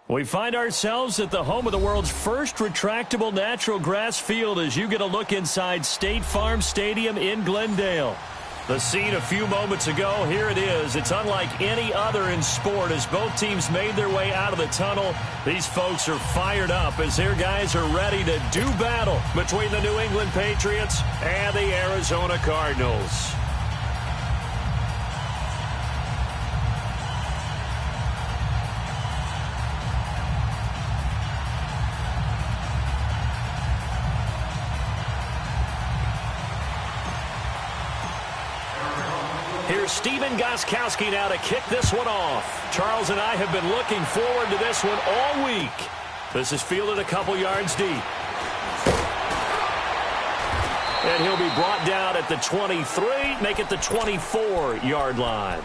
We find ourselves at the home of the world's first retractable natural grass field as you get a look inside State Farm Stadium in Glendale. The scene a few moments ago, here it is. It's unlike any other in sport as both teams made their way out of the tunnel. These folks are fired up as their guys are ready to do battle between the New England Patriots and the Arizona Cardinals. Here's Steven Gostkowski now to kick this one off. Charles and I have been looking forward to this one all week. This is fielded a couple yards deep. And he'll be brought down at the 23, make it the 24-yard line.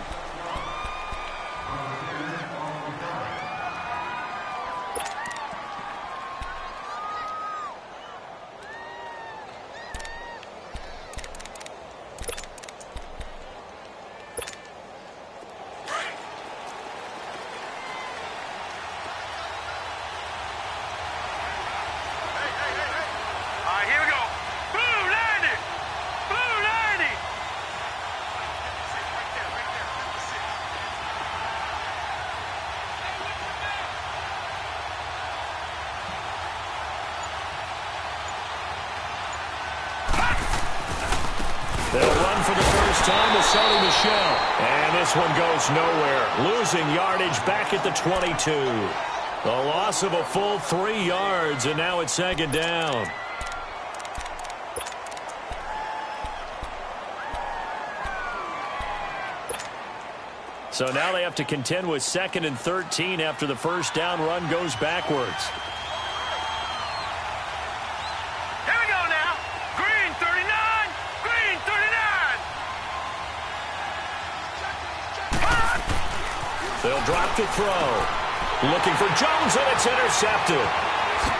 They'll run for the first time to Sony Michel. And this one goes nowhere. Losing yardage back at the 22. The loss of a full 3 yards, and now it's second down. So now they have to contend with 2nd and 13 after the first down run goes backwards. They'll drop to throw. Looking for Jones, and it's intercepted.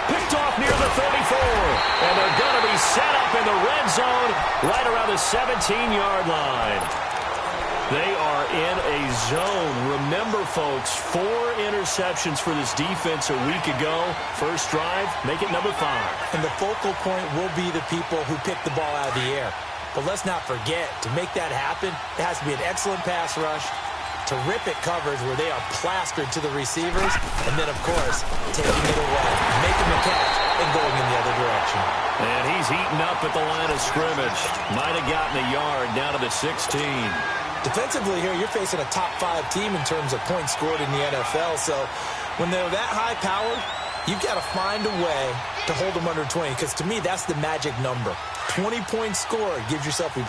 Picked off near the 34. And they're going to be set up in the red zone right around the 17-yard line. They are in a zone. Remember, folks, 4 interceptions for this defense a week ago. First drive, make it number 5. And the focal point will be the people who pick the ball out of the air. But let's not forget, to make that happen, it has to be an excellent pass rush, terrific coverage where they are plastered to the receivers, and then, of course, taking it away, making the catch, and going in the other direction. And he's eaten up at the line of scrimmage. Might have gotten a yard down to the 16. Defensively here, you're facing a top 5 team in terms of points scored in the NFL, so when they're that high-powered, you've got to find a way to hold them under 20, because to me, that's the magic number. 20 points scored, you give yourself your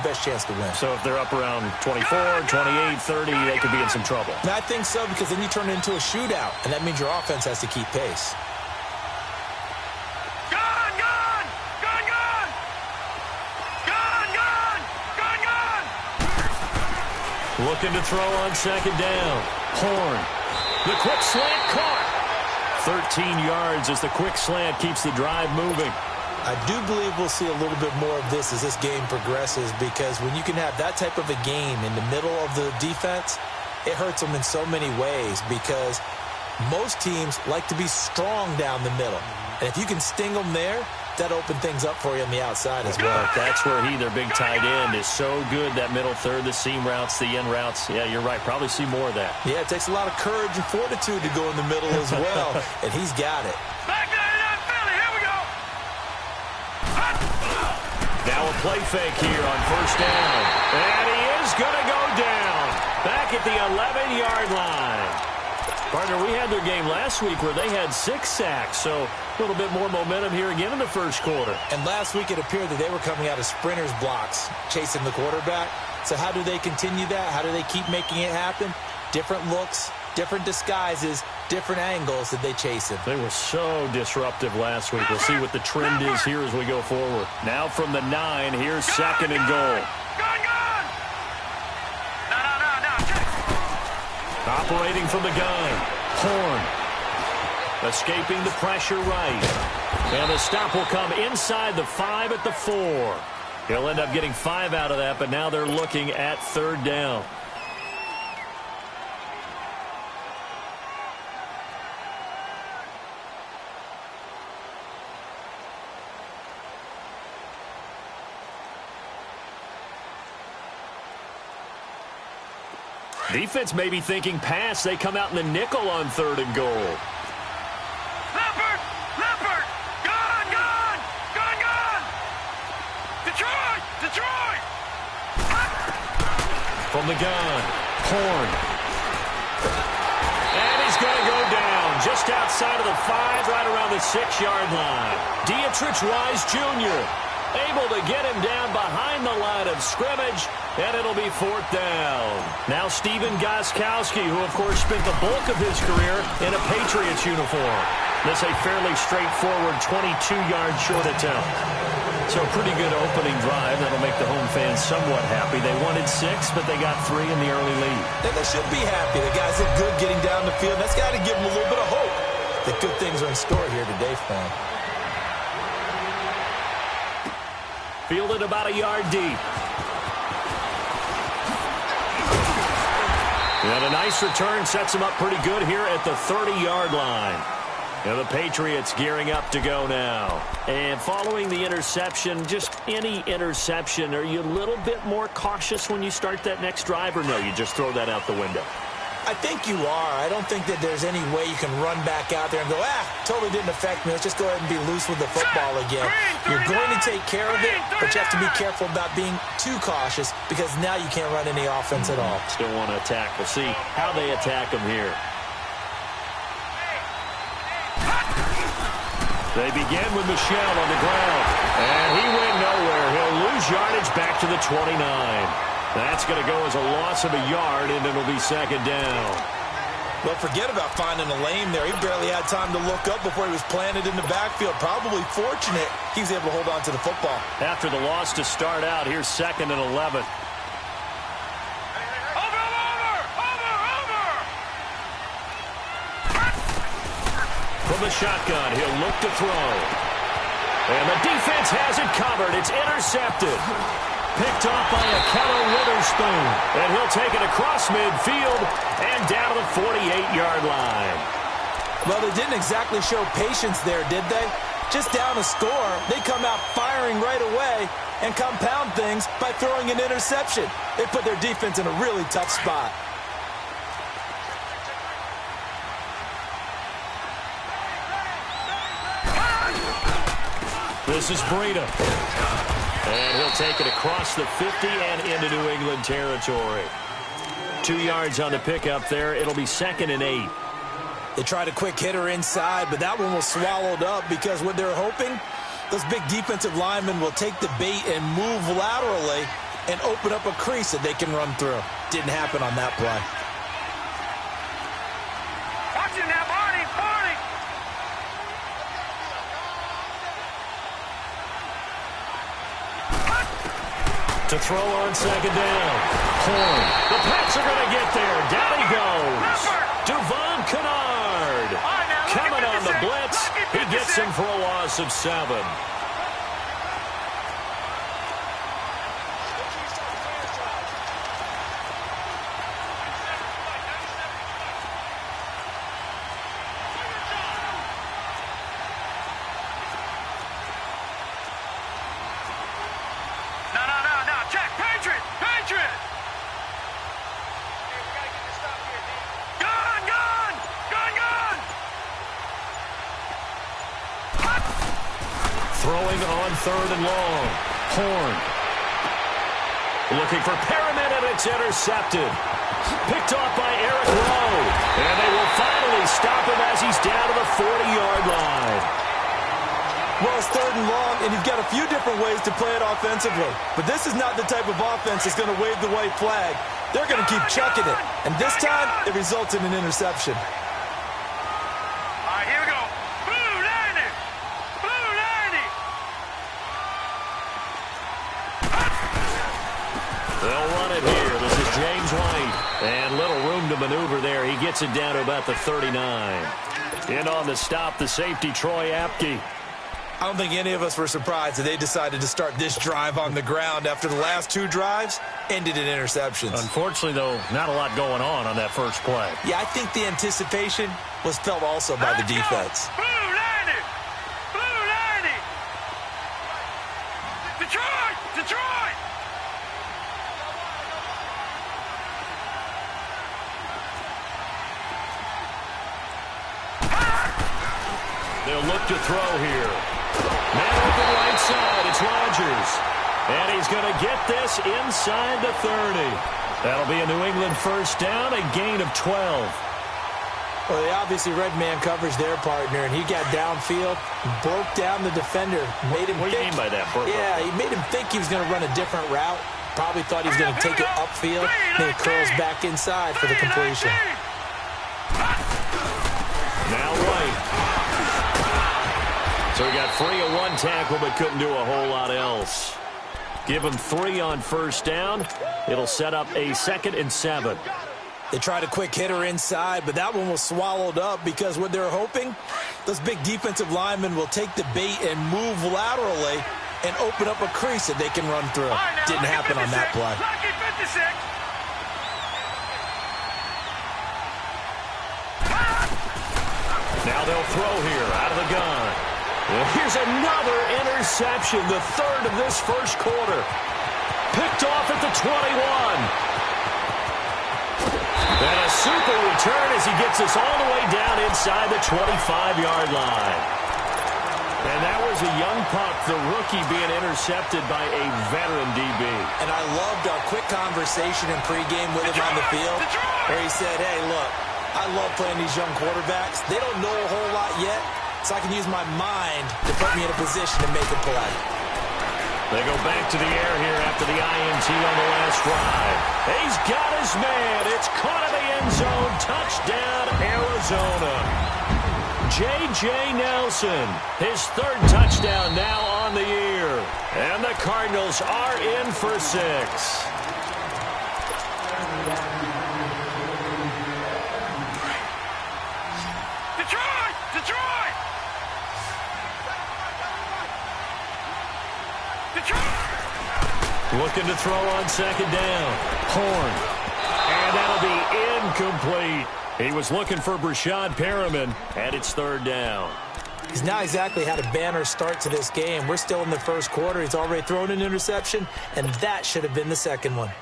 best chance to win. So if they're up around 24, 28, 30, they could be in some trouble. And I think so, because then you turn it into a shootout, and that means your offense has to keep pace. Looking to throw on second down. Horn. The quick slant caught. 13 yards as the quick slant keeps the drive moving. I do believe we'll see a little bit more of this as this game progresses, because when you can have that type of a game in the middle of the defense, it hurts them in so many ways, because most teams like to be strong down the middle. And if you can sting them there, that opens things up for you on the outside as well. That's where their big tight end, is so good, that middle third, the seam routes, the in routes. Yeah, you're right. Probably see more of that. Yeah, it takes a lot of courage and fortitude to go in the middle as well, and he's got it. Now a play fake here on first down. And he is going to go down. Back at the 11-yard line. Partner, we had their game last week where they had 6 sacks, so a little bit more momentum here again in the first quarter. And last week it appeared that they were coming out of sprinters blocks, chasing the quarterback. So how do they continue that? How do they keep making it happen? Different looks, different disguises, different angles that they chase him. They were so disruptive last week. We'll see what the trend is here as we go forward. Now from the 9, here's second and goal. Operating from the gun, Horn. Escaping the pressure right. And the stop will come inside the 5 at the 4. He'll end up getting 5 out of that, but now they're looking at third down. Defense may be thinking pass. They come out in the nickel on 3rd and goal. Leopard! Leopard! Gone! Gone! Gone! Gone! Detroit! Detroit! From the gun, Horn. And he's going to go down just outside of the 5, right around the 6-yard line. Dietrich Wise Jr. able to get him down behind the line of scrimmage, and it'll be 4th down. Now Steven Gostkowski, who, of course, spent the bulk of his career in a Patriots uniform. This a fairly straightforward 22-yard short attempt. So a pretty good opening drive. That'll make the home fans somewhat happy. They wanted 6, but they got 3 in the early lead. And they should be happy. The guys look good getting down the field. That's got to give them a little bit of hope that good things are in store here today for them. Fielded about a yard deep. And a nice return sets him up pretty good here at the 30-yard line. Now the Patriots gearing up to go now. And following the interception, just any interception, are you a little bit more cautious when you start that next drive, or no, you just throw that out the window? I think you are. I don't think that there's any way you can run back out there and go, totally didn't affect me. Let's just go ahead and be loose with the football again. You're going to take care of it, but you have to be careful about being too cautious because now you can't run any offense at all. Still want to attack. We'll see how they attack him here. They begin with Michel on the ground. And he went nowhere. He'll lose yardage back to the 29. That's going to go as a loss of a yard, and it'll be 2nd down. Well, forget about finding a lane there. He barely had time to look up before he was planted in the backfield. Probably fortunate he was able to hold on to the football. After the loss to start out, here's 2nd and 11. From the shotgun, he'll look to throw. And the defense has it covered. It's intercepted. Picked off by Akello Witherspoon. And he'll take it across midfield and down to the 48-yard line. Well, they didn't exactly show patience there, did they? Just down a score, they come out firing right away and compound things by throwing an interception. They put their defense in a really tough spot. This is Breida. And he'll take it across the 50 and into New England territory. 2 yards on the pickup there. It'll be 2nd and 8. They tried a quick hitter inside, but that one was swallowed up because what they're hoping, those big defensive linemen will take the bait and move laterally and open up a crease that they can run through. Didn't happen on that play. Watch him now, Barney! Barney! To throw on 2nd down. Horn. The Pats are going to get there. Down he goes. Duvon Kennard. Coming on the blitz. He gets him for a loss of 7. Throwing on 3rd and long. Horn. Looking for Perriman, and it's intercepted. Picked off by Eric Rowe. And they will finally stop him as he's down to the 40-yard line. Well, it's 3rd and long, and you've got a few different ways to play it offensively. But this is not the type of offense that's going to wave the white flag. They're going to keep chucking it. And this time, it results in an interception. All right, here we go. Blue 90! Blue 90! They'll run it here. This is James White. And little room to maneuver there. He gets it down to about the 39. In on the stop, the safety, Troy Apke. I don't think any of us were surprised that they decided to start this drive on the ground after the last 2 drives ended in interceptions. Unfortunately, though, not a lot going on that first play. Yeah, I think the anticipation was felt also by the defense. Blue 90! Blue 90! Detroit! Detroit! They'll look to throw here. Man open right side. It's Rodgers. And he's going to get this inside the 30. That'll be a New England first down, a gain of 12. Well, they obviously read man coverage their partner, and he got downfield, broke down the defender. What do you mean by that? Yeah, he made him think he was going to run a different route. Probably thought he was going to take it upfield. Then he curls back inside for the completion. Now right. So he got free of one tackle, but couldn't do a whole lot else. Give him 3 on first down. It'll set up a 2nd and 7. They tried a quick hitter inside, but that one was swallowed up because what they're hoping, those big defensive linemen will take the bait and move laterally and open up a crease that they can run through. Didn't happen on that play. Now they'll throw here out of the gun. And here's another interception, the 3rd of this first quarter. Picked off at the 21. And a super return as he gets us all the way down inside the 25-yard line. And that was a young pup, the rookie, being intercepted by a veteran DB. And I loved our quick conversation in pregame with him on the field, where he said, hey, look, I love playing these young quarterbacks. They don't know a whole lot yet, so I can use my mind to put me in a position to make a play. They go back to the air here after the INT on the last drive. He's got his man. It's caught in the end zone. Touchdown, Arizona. J.J. Nelson, his 3rd touchdown now on the year. And the Cardinals are in for 6. Detroit! Detroit! Looking to throw on 2nd down. Horn. And that'll be incomplete. He was looking for Brashad Perriman, and it's 3rd down. He's not exactly had a banner start to this game. We're still in the first quarter. He's already thrown an interception, and that should have been the 2nd one.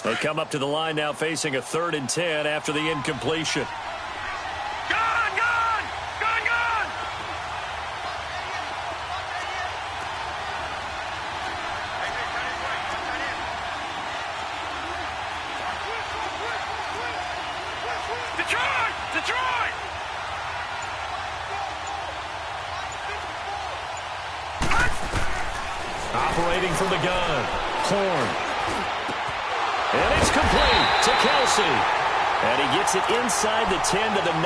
They come up to the line now facing a 3rd and 10 after the incompletion. Operating from the gun, Horn. And it's complete to Kelsey. And he gets it inside the 10 to the 9.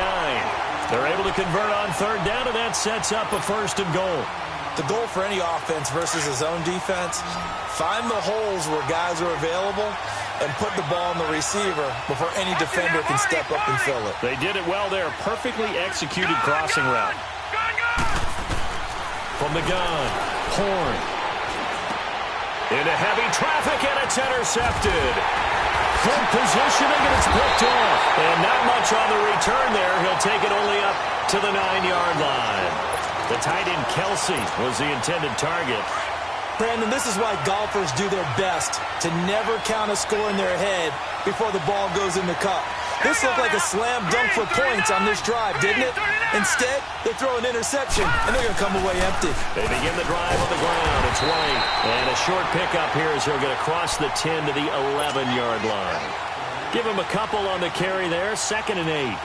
They're able to convert on 3rd down, and that sets up a 1st and goal. The goal for any offense versus his own defense, find the holes where guys are available and put the ball on the receiver before any defender can step up and fill it. They did it well there. Perfectly executed crossing route. From the gun, Horn. Into heavy traffic, and it's intercepted. Good positioning, and it's picked off. And not much on the return there. He'll take it only up to the 9-yard line. The tight end, Kelsey, was the intended target. Brandon, this is why golfers do their best to never count a score in their head before the ball goes in the cup. This looked like a slam dunk for points on this drive, didn't it? Instead, they throw an interception, and they're going to come away empty. They begin the drive on the ground. It's White. And a short pickup here as they're going to cross the 10 to the 11-yard line. Give him a couple on the carry there. 2nd and 8.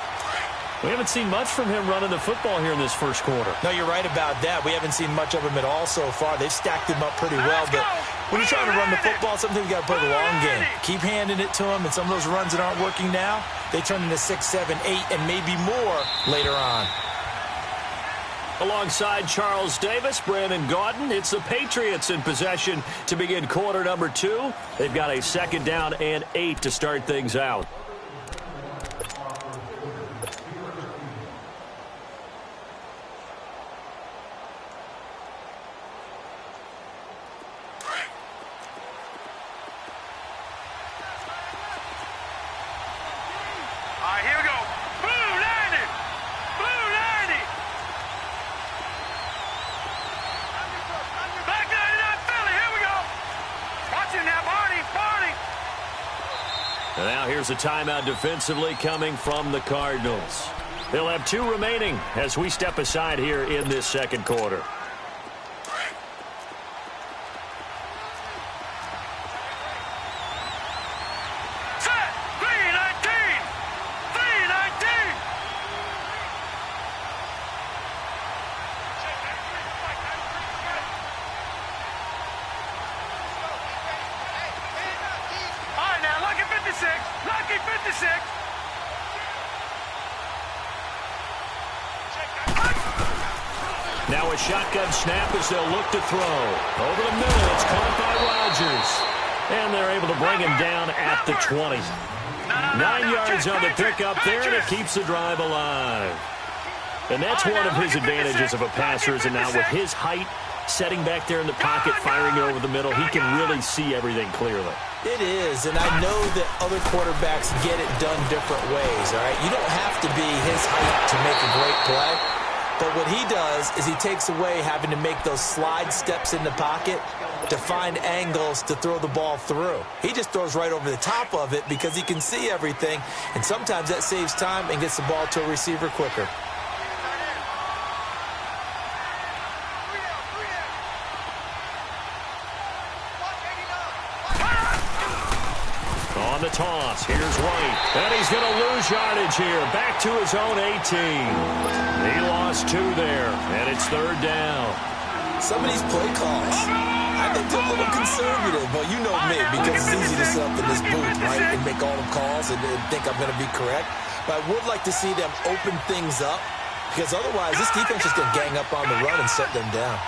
We haven't seen much from him running the football here in this first quarter. No, you're right about that. We haven't seen much of him at all so far. They've stacked him up pretty well, but when you're trying to run the football, sometimes you got to play the long game. Keep handing it to him, and some of those runs that aren't working now, they turn into 6, 7, 8, and maybe more later on. Alongside Charles Davis, Brandon Gaudin, it's the Patriots in possession to begin quarter number 2. They've got a 2nd down and 8 to start things out. And now here's a timeout defensively coming from the Cardinals. They'll have 2 remaining as we step aside here in this second quarter. Lucky 56. Now a shotgun snap as they'll look to throw. Over the middle, it's caught by Rodgers. And they're able to bring him down at the 20. 9 yards on the pickup there, and it keeps the drive alive. And that's one of his advantages of a passer, is now with his height, setting back there in the pocket, firing it over the middle, he can really see everything clearly. It is, and I know that other quarterbacks get it done different ways, all right? You don't have to be his height to make a great play, but what he does is he takes away having to make those slide steps in the pocket to find angles to throw the ball through. He just throws right over the top of it because he can see everything, and sometimes that saves time and gets the ball to a receiver quicker. On the toss, here's White, and he's going to lose yardage here, back to his own 18. He lost 2 there, and it's 3rd down. Some of these play calls, I think they're a little conservative. Well, you know me, because it's easy to sit up in this booth, right, and make all the calls and think I'm going to be correct. But I would like to see them open things up, because otherwise this defense is going to gang up on the run and set them down.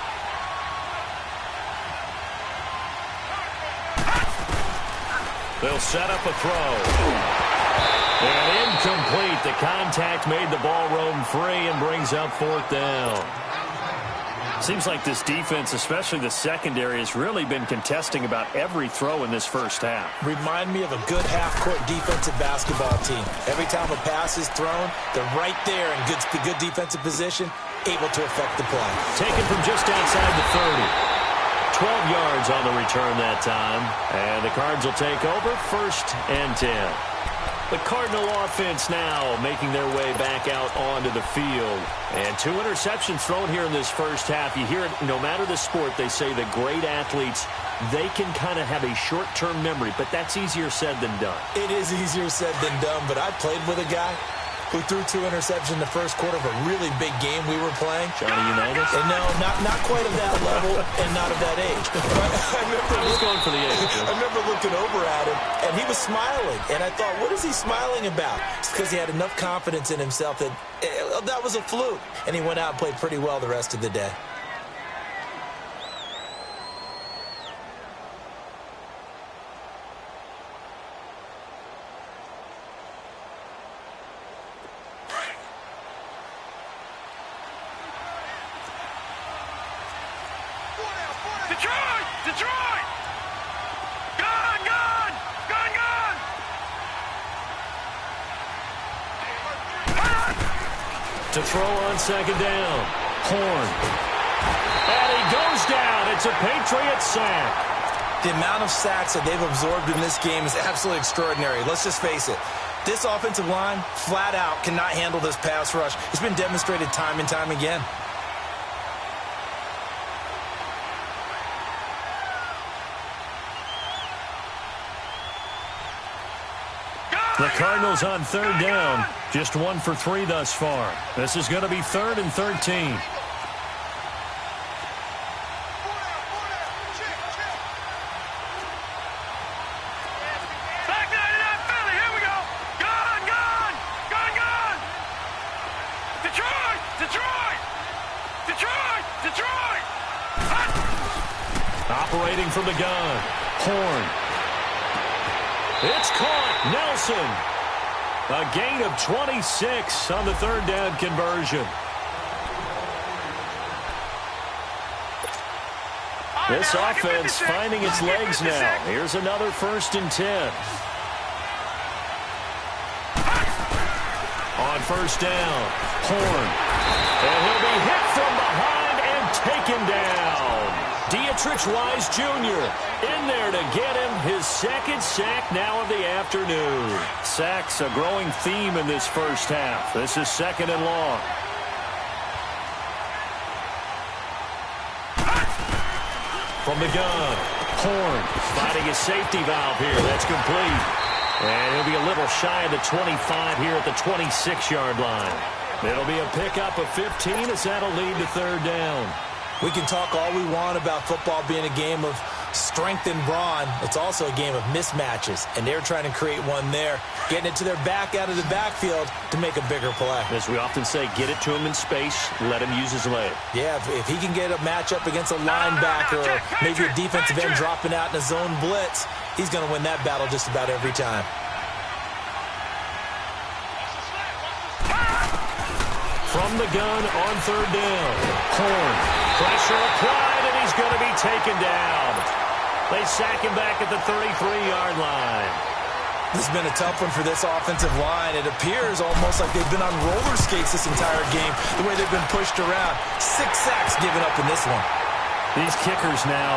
They'll set up a throw. And incomplete. The contact made the ball roam free and brings up 4th down. Seems like this defense, especially the secondary, has really been contesting about every throw in this first half. Remind me of a good half-court defensive basketball team. Every time a pass is thrown, they're right there in good defensive position, able to affect the play. Taken from just outside the 30. 12 yards on the return that time. And the Cards will take over, 1st and 10. The Cardinal offense now making their way back out onto the field. And 2 interceptions thrown here in this first half. You hear it, no matter the sport, they say the great athletes, they can kind of have a short-term memory, but that's easier said than done. It is easier said than done, but I played with a guy who threw 2 interceptions in the first quarter of a really big game we were playing. Johnny Unitas? And no, not quite of that level and not of that age. He's going for the age. I remember looking over at him, and he was smiling. And I thought, what is he smiling about? It's because he had enough confidence in himself that that was a fluke. And he went out and played pretty well the rest of the day. Detroit! Gun! To throw on 2nd down. Horn. And he goes down. It's a Patriot sack. The amount of sacks that they've absorbed in this game is absolutely extraordinary. Let's just face it. This offensive line, flat out, cannot handle this pass rush. It's been demonstrated time and time again. The Cardinals on 3rd down. Just 1 for 3 thus far. This is going to be 3rd and 13. Back 99 Philly, here we go. Gun! Detroit! Operating from the gun. Horn. It's caught. Nelson. A gain of 26 on the 3rd down conversion. This offense finding its legs now. Here's another 1st and 10. On 1st down, Horn. And he'll be hit from behind and taken down. Wise Jr. in there to get him his second sack now of the afternoon. Sacks a growing theme in this first half. This is 2nd and long. From the gun, Horn finding his safety valve here. That's complete. And he'll be a little shy of the 25 here at the 26-yard line. It'll be a pickup of 15 as that'll lead to 3rd down. We can talk all we want about football being a game of strength and brawn. It's also a game of mismatches, and they're trying to create one there, getting it to their back out of the backfield to make a bigger play. As we often say, get it to him in space, let him use his leg. Yeah, if he can get a matchup against a linebacker or maybe a defensive end dropping out in a zone blitz, he's going to win that battle just about every time. From the gun on 3rd down. Horn. Pressure applied, and he's going to be taken down. They sack him back at the 33-yard line. This has been a tough one for this offensive line. It appears almost like they've been on roller skates this entire game, the way they've been pushed around. 6 sacks given up in this one. These kickers now,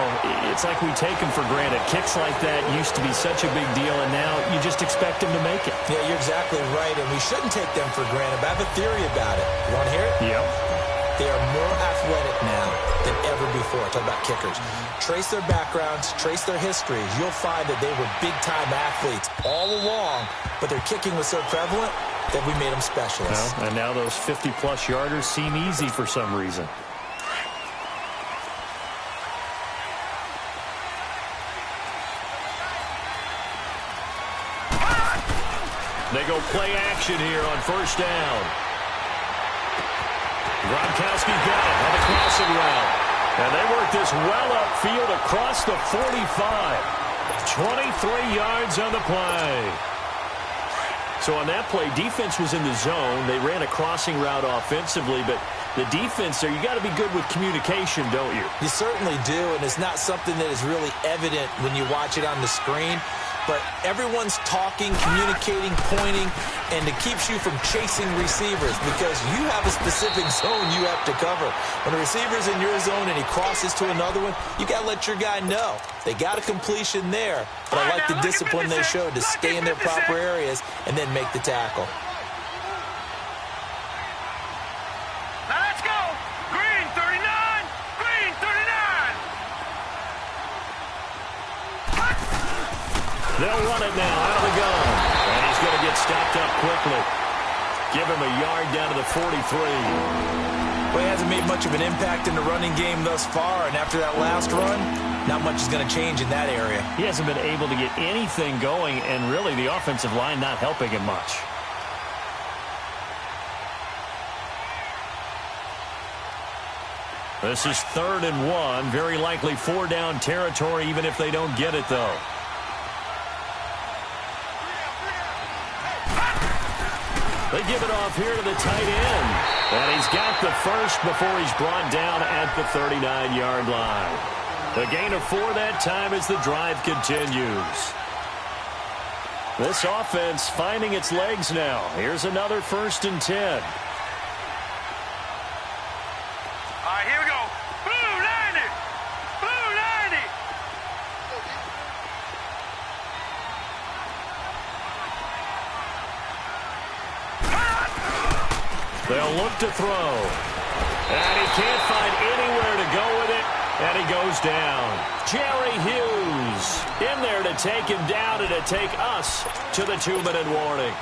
it's like we take them for granted. Kicks like that used to be such a big deal, and now you just expect them to make it. Yeah, you're exactly right, and we shouldn't take them for granted, but I have a theory about it. You want to hear it? Yep. They are more athletic now than ever before. Talk about kickers. Trace their backgrounds, trace their histories. You'll find that they were big-time athletes all along, but their kicking was so prevalent that we made them specialists. Well, and now those 50-plus yarders seem easy for some reason. They go play action here on 1st down. Gronkowski got it on the crossing route. And they work this well upfield across the 45. 23 yards on the play. So on that play, defense was in the zone. They ran a crossing route offensively, but the defense there, you got to be good with communication, don't you? You certainly do, and it's not something that is really evident when you watch it on the screen. But everyone's talking, communicating, pointing, and it keeps you from chasing receivers because you have a specific zone you have to cover. When a receiver's in your zone and he crosses to another one, you got to let your guy know. They got a completion there, but I like the discipline they showed to stay in their proper areas and then make the tackle. Now let's go. Green 39. Green 39. They'll run it now out of the gun. And he's going to get stopped up quickly. Give him a yard down to the 43. Well, he hasn't made much of an impact in the running game thus far, and after that last run, not much is going to change in that area. He hasn't been able to get anything going, and really the offensive line not helping him much. This is 3rd and 1. Very likely 4-down territory, even if they don't get it, though. They give it off here to the tight end. And he's got the first before he's brought down at the 39-yard line. The gain of 4 that time as the drive continues. This offense finding its legs now. Here's another 1st and 10. All right, here we go. Blue 90. Blue 90. They'll look to throw. And he can't find anywhere to go with it. And he goes down. Jerry Hughes in there to take him down and to take us to the 2-minute warning.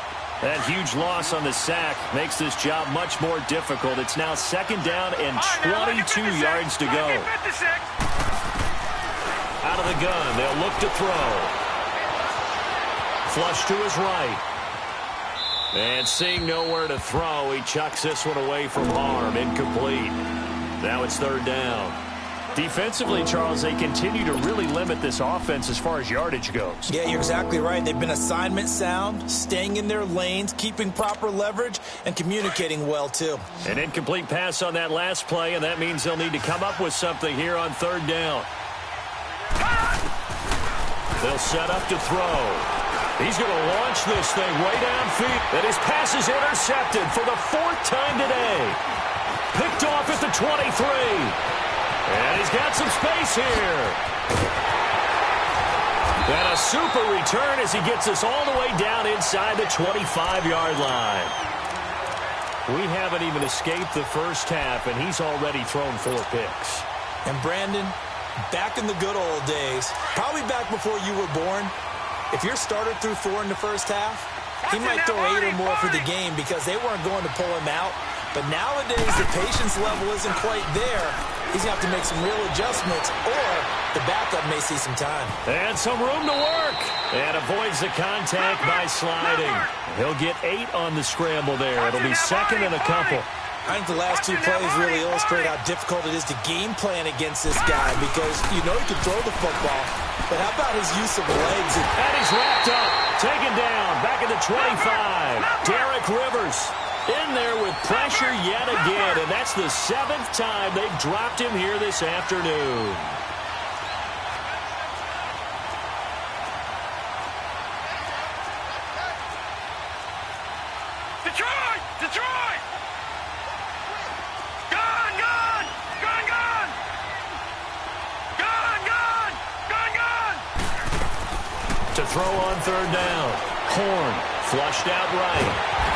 That huge loss on the sack makes this job much more difficult. It's now 2nd down and 22 yards to go. Out of the gun, they'll look to throw. Flush to his right. And seeing nowhere to throw, he chucks this one away from harm. Incomplete. Now it's 3rd down. Defensively, Charles, they continue to really limit this offense as far as yardage goes. Yeah, you're exactly right. They've been assignment sound, staying in their lanes, keeping proper leverage, and communicating well, too. An incomplete pass on that last play, and that means they'll need to come up with something here on 3rd down. They'll set up to throw. He's going to launch this thing way downfield. And his pass is intercepted for the 4th time today. Picked off at the 23. And he's got some space here. And a super return as he gets us all the way down inside the 25-yard line. We haven't even escaped the first half, and he's already thrown 4 picks. And Brandon, back in the good old days, probably back before you were born, if your starter threw 4 in the first half, he might throw 8 or more for the game because they weren't going to pull him out. But nowadays, the patience level isn't quite there. He's going to have to make some real adjustments, or the backup may see some time. And some room to work. And avoids the contact by sliding. He'll get 8 on the scramble there. It'll be second and a couple. I think the last 2 plays really illustrate how difficult it is to game plan against this guy because you know he can throw the football, but how about his use of legs? And he's wrapped up, taken down, back at the 25. Derek Rivers in there with pressure yet again, and that's the 7th time they've dropped him here this afternoon. Detroit! Detroit! Gone, gone! Gone, gone! Gone, gone! Gone, gone! To throw on 3rd down. Horn flushed out right.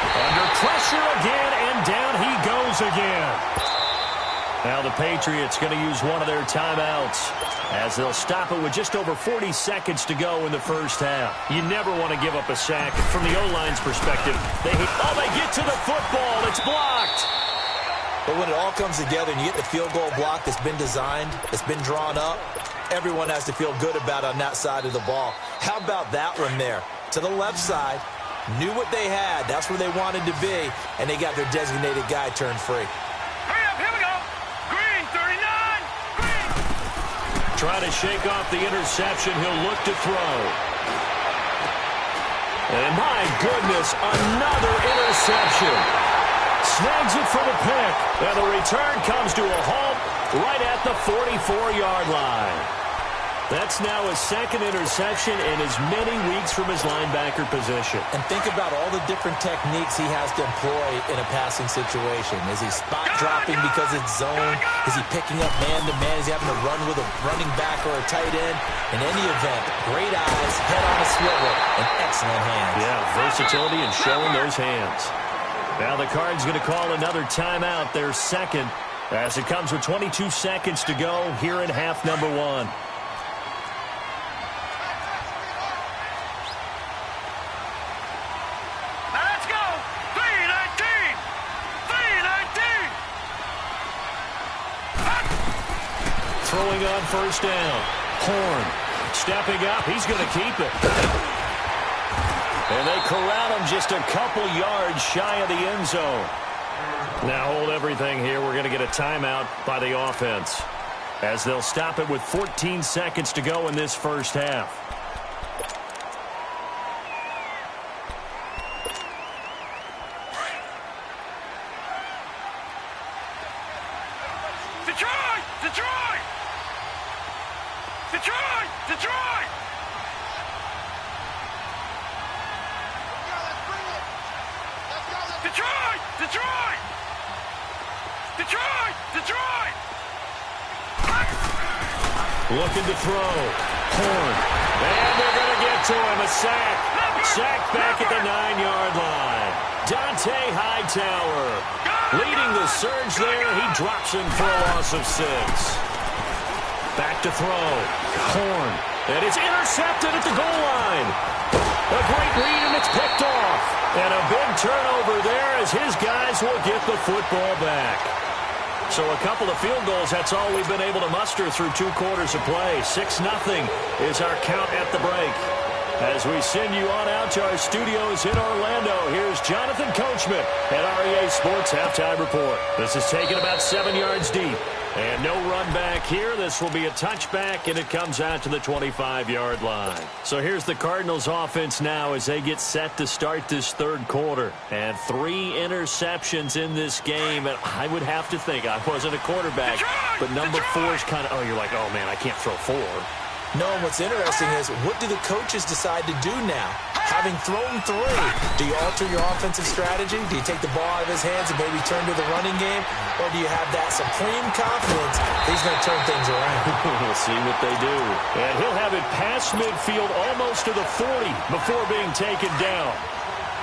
Under pressure again, and down he goes again. Now the Patriots going to use one of their timeouts as they'll stop it with just over 40 seconds to go in the first half. You never want to give up a sack. From the O-line's perspective, they get to the football. It's blocked. But when it all comes together and you get the field goal block that's been designed, that's been drawn up, everyone has to feel good about it on that side of the ball. How about that one there? To the left side, knew what they had. That's where they wanted to be, and they got their designated guy turned free. Hurry up, here we go. Green, 39. Green. Trying to shake off the interception. He'll look to throw. And my goodness, another interception. Snags it for the pick. And the return comes to a halt right at the 44-yard line. That's now his 2nd interception in as many weeks from his linebacker position. And think about all the different techniques he has to employ in a passing situation. Is he spot dropping because it's zone? Is he picking up man-to-man? Is he having to run with a running back or a tight end? In any event, great eyes, head on a swivel, and excellent hands. Yeah, versatility and showing those hands. Now the Cards going to call another timeout, their 2nd, as it comes with 22 seconds to go here in half number 1. Throwing on 1st down. Horn stepping up. He's going to keep it. And they corral him just a couple yards shy of the end zone. Now hold everything here. We're going to get a timeout by the offense as they'll stop it with 14 seconds to go in this first half. Detroit! Detroit! Detroit! Detroit! Detroit! Detroit! Detroit! Detroit! Looking to throw. Horn. And they're going to get to him. A sack. Sack back at the 9-yard line. Dante Hightower leading the surge there. He drops him for a loss of 6. Back to throw. Horn. And it's intercepted at the goal line. A great read, and it's picked off. And a big turnover there as his guys will get the football back. So a couple of field goals, that's all we've been able to muster through 2 quarters of play. 6-0 is our count at the break. As we send you on out to our studios in Orlando, here's Jonathan Coachman at REA Sports Halftime Report. This is taken about 7 yards deep. And no run back here. This will be a touchback, and it comes out to the 25-yard line. So here's the Cardinals offense now as they get set to start this 3rd quarter. And 3 interceptions in this game. And I would have to think, I wasn't a quarterback, but number 4 is kind of, you're like, oh, man, I can't throw 4. No, and what's interesting is, what do the coaches decide to do now? Having thrown 3, do you alter your offensive strategy? Do you take the ball out of his hands and maybe turn to the running game? Or do you have that supreme confidence that he's going to turn things around? We'll see what they do. And he'll have it past midfield almost to the 40 before being taken down.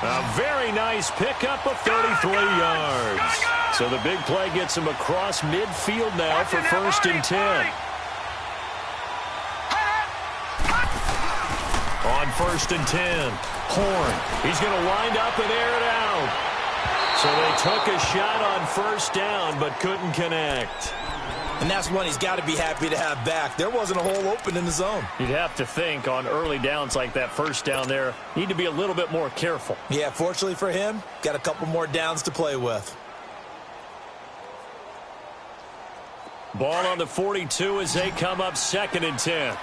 A very nice pickup of 33 yards. So the big play gets him across midfield now for 1st and 10. On 1st and 10, Horn. He's going to wind up and air it out. So they took a shot on 1st down but couldn't connect. And that's one he's got to be happy to have back. There wasn't a hole open in the zone. You'd have to think on early downs like that 1st down there, need to be a little bit more careful. Yeah, fortunately for him, got a couple more downs to play with. Ball on the 42 as they come up 2nd and 10.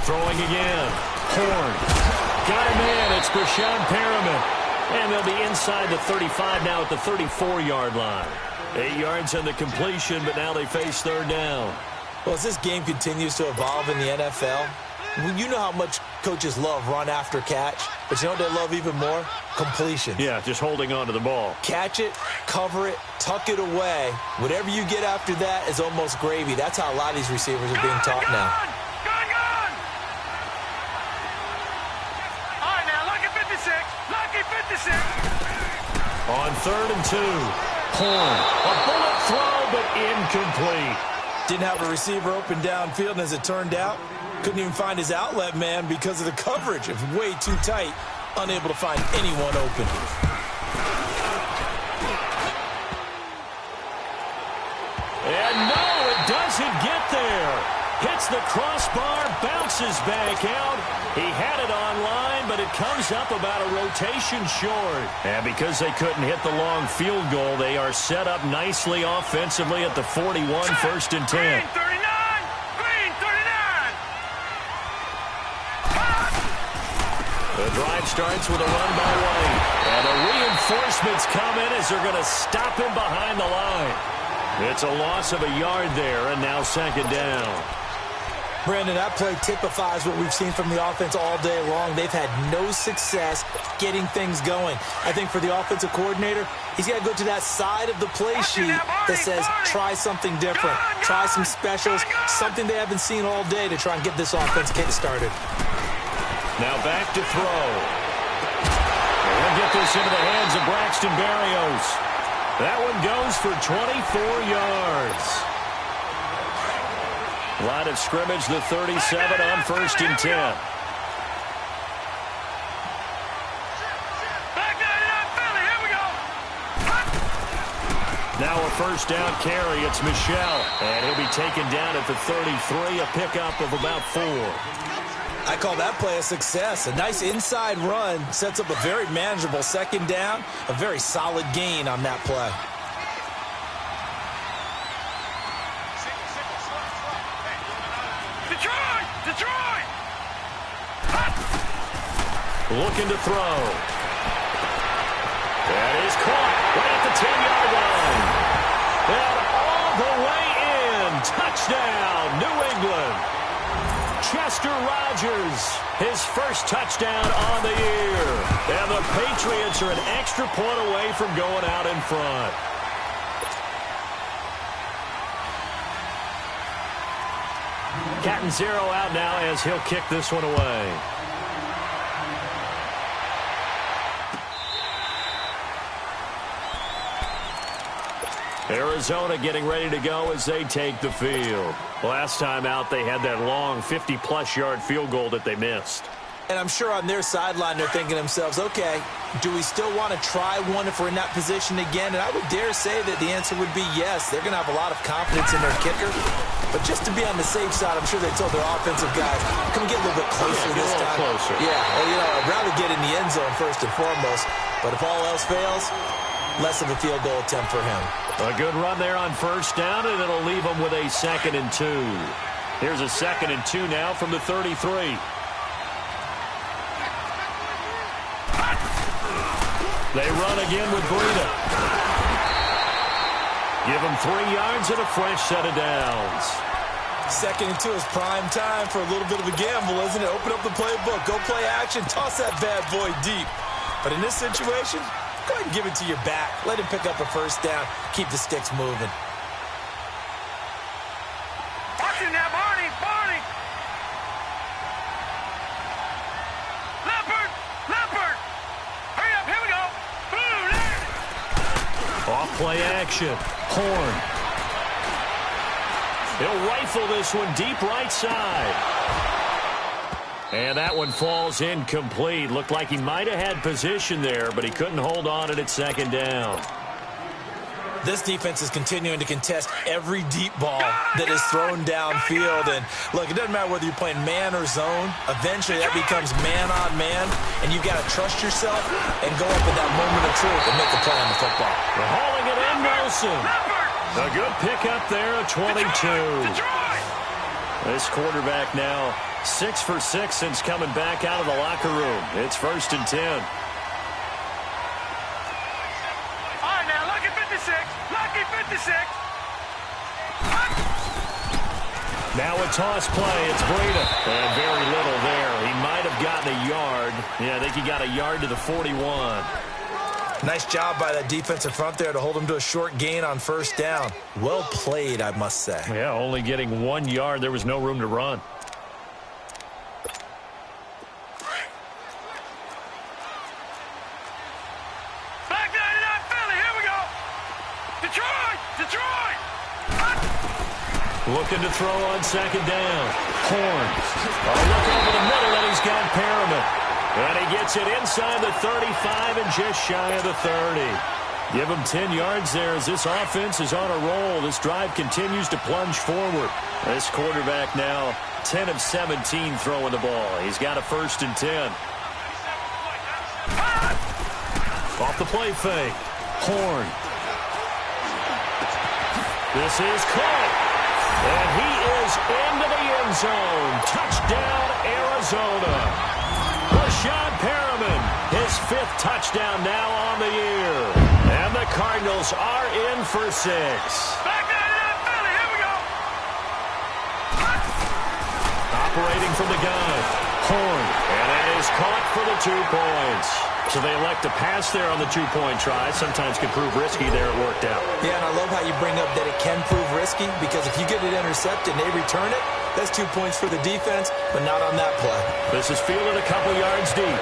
Throwing again. Horn. Got him in. It's Brashad Perriman. And they'll be inside the 35 now at the 34-yard line. 8 yards on the completion, but now they face 3rd down. Well, as this game continues to evolve in the NFL, you know how much coaches love run after catch, but you know what they love even more? Completion. Yeah, just holding on to the ball. Catch it, cover it, tuck it away. Whatever you get after that is almost gravy. That's how a lot of these receivers are being taught now. On 3rd and 2, Horn. A bullet throw, but incomplete. Didn't have a receiver open downfield, and as it turned out, couldn't even find his outlet man because of the coverage. It was way too tight, unable to find anyone open. And no, it doesn't get there. Hits the crossbar, bounces back out. He had it online, but it comes up about a rotation short. And because they couldn't hit the long field goal, they are set up nicely offensively at the 41, 1st and 10. Green 39! Green 39! The drive starts with a run by White. And the reinforcements come in as they're going to stop him behind the line. It's a loss of a yard there, and now 2nd down. Brandon, that play typifies what we've seen from the offense all day long. They've had no success getting things going. I think for the offensive coordinator, he's got to go to that side of the play sheet that says try something different, try some specials, something they haven't seen all day to try and get this offense kick-started. Now back to throw. We'll get this into the hands of Braxton Berrios. That one goes for 24 yards. Line of scrimmage, the 37 on 1st and 10. Now a 1st down carry. It's Michel. And he'll be taken down at the 33, a pickup of about 4. I call that play a success. A nice inside run sets up a very manageable 2nd down. A very solid gain on that play. Detroit! Looking to throw. That is caught right at the 10-yard line. And all the way in. Touchdown, New England. Chester Rogers, his first touchdown on the year. And the Patriots are an extra point away from going out in front. Catanzaro out now as he'll kick this one away. Arizona getting ready to go as they take the field. Last time out, they had that long 50-plus yard field goal that they missed. And I'm sure on their sideline they're thinking to themselves, okay, do we still want to try one if we're in that position again? And I would dare say that the answer would be yes. They're going to have a lot of confidence in their kicker. But just to be on the safe side, I'm sure they told their offensive guys, come get a little bit closer this time. Closer. Yeah, well, you know, I'd rather get in the end zone first and foremost. But if all else fails, less of a field goal attempt for him. A good run there on 1st down, and it'll leave them with a 2nd and 2. Here's a 2nd and 2 now from the 33. They run again with Breida. Give him 3 yards and a fresh set of downs. 2nd and 2 is prime time for a little bit of a gamble, isn't it? Open up the playbook, go play action, toss that bad boy deep. But in this situation, go ahead and give it to your back. Let him pick up a first down, keep the sticks moving. Watch it now, Barney, Barney. Leopard, Leopard. Hurry up, here we go. Boom, there. Off play action. Horn. He'll rifle this one deep right side. And that one falls incomplete. Looked like he might have had position there, but he couldn't hold on at 2nd down. This defense is continuing to contest every deep ball that is thrown downfield. And look, it doesn't matter whether you're playing man or zone. Eventually that becomes man on man, and you've got to trust yourself and go up in that moment of truth and make the play on the football. They're hauling it in, Nelson. A good pickup there, a 22. This quarterback now 6 for 6 since coming back out of the locker room. It's 1st and 10. All right, now, lucky 56. Lucky 56. Now a toss play. It's Breida. And very little there. He might have gotten a yard. Yeah, I think he got a yard to the 41. Nice job by that defensive front there to hold him to a short gain on 1st down. Well played, I must say. Yeah, only getting 1 yard. There was no room to run. Back 99 Philly, here we go. Detroit, Detroit. Looking to throw on 2nd down. Horn. Look over the middle, and he's got Perriman. And he gets it inside the 35 and just shy of the 30. Give him 10 yards there as this offense is on a roll. This drive continues to plunge forward. This quarterback now 10 of 17 throwing the ball. He's got a 1st and 10. Off the play fake. Horn. This is caught. And he is into the end zone. Touchdown, Arizona. Rashad Perriman, his 5th touchdown now on the year. And the Cardinals are in for 6. Back 99 Philly, here we go. Operating from the gun. Horn. And that is caught for the 2 points. So they elect to pass there on the 2-point try. Sometimes can prove risky there. It worked out. Yeah, and I love how you bring up that it can prove risky, because if you get it intercepted and they return it, that's 2 points for the defense, but not on that play. This is fielded a couple yards deep.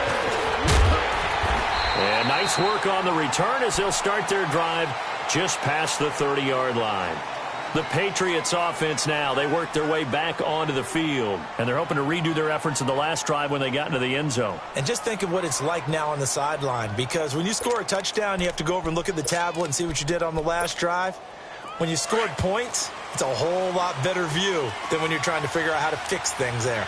And nice work on the return as they'll start their drive just past the 30-yard line. The Patriots offense now, they work their way back onto the field, and they're hoping to redo their efforts in the last drive when they got into the end zone. And just think of what it's like now on the sideline, because when you score a touchdown, you have to go over and look at the tablet and see what you did on the last drive. When you scored points, it's a whole lot better view than when you're trying to figure out how to fix things there.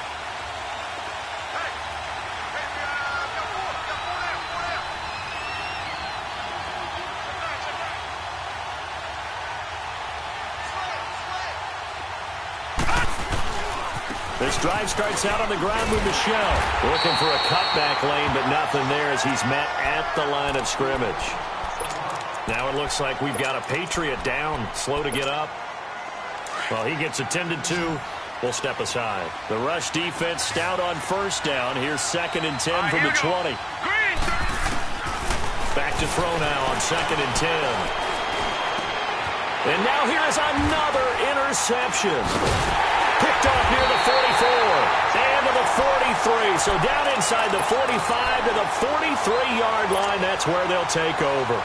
This drive starts out on the ground with Michelle. Looking for a cutback lane, but nothing there as he's met at the line of scrimmage. Now it looks like we've got a Patriot down, slow to get up. Well, he gets attended to. We'll step aside. The rush defense stout on 1st down. Here's 2nd and 10 from the 20. Back to throw now on 2nd and 10. And now here is another interception. Picked off near the 44 and to the 43. So down inside the 45 to the 43-yard line. That's where they'll take over.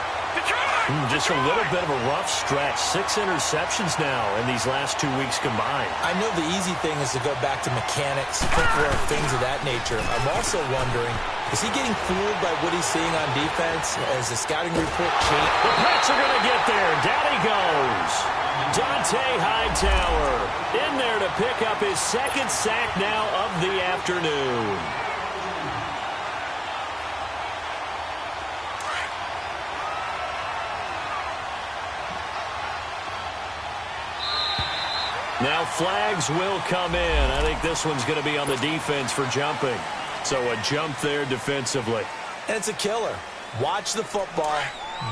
Just a little bit of a rough stretch. 6 interceptions now in these last 2 weeks combined. I know the easy thing is to go back to mechanics, footwork, things of that nature. I'm also wondering, is he getting fooled by what he's seeing on defense as the scouting report changes? The Pats are going to get there. Down he goes. Dante Hightower in there to pick up his 2nd sack now of the afternoon. Now flags will come in. I think this one's going to be on the defense for jumping. So a jump there defensively. And it's a killer. Watch the football.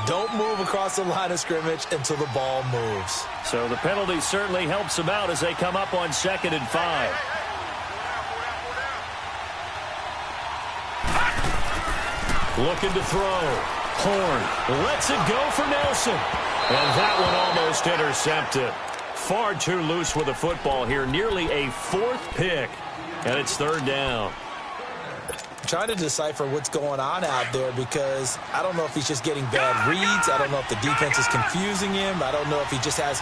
Don't move across the line of scrimmage until the ball moves. So the penalty certainly helps them out as they come up on 2nd and 5. Looking to throw. Horn lets it go for Nelson. And that one almost intercepted. Far too loose with the football here. Nearly a 4th pick. And it's 3rd down. Trying to decipher what's going on out there because I don't know if he's just getting bad reads. I don't know if the defense is confusing him. I don't know if he just has,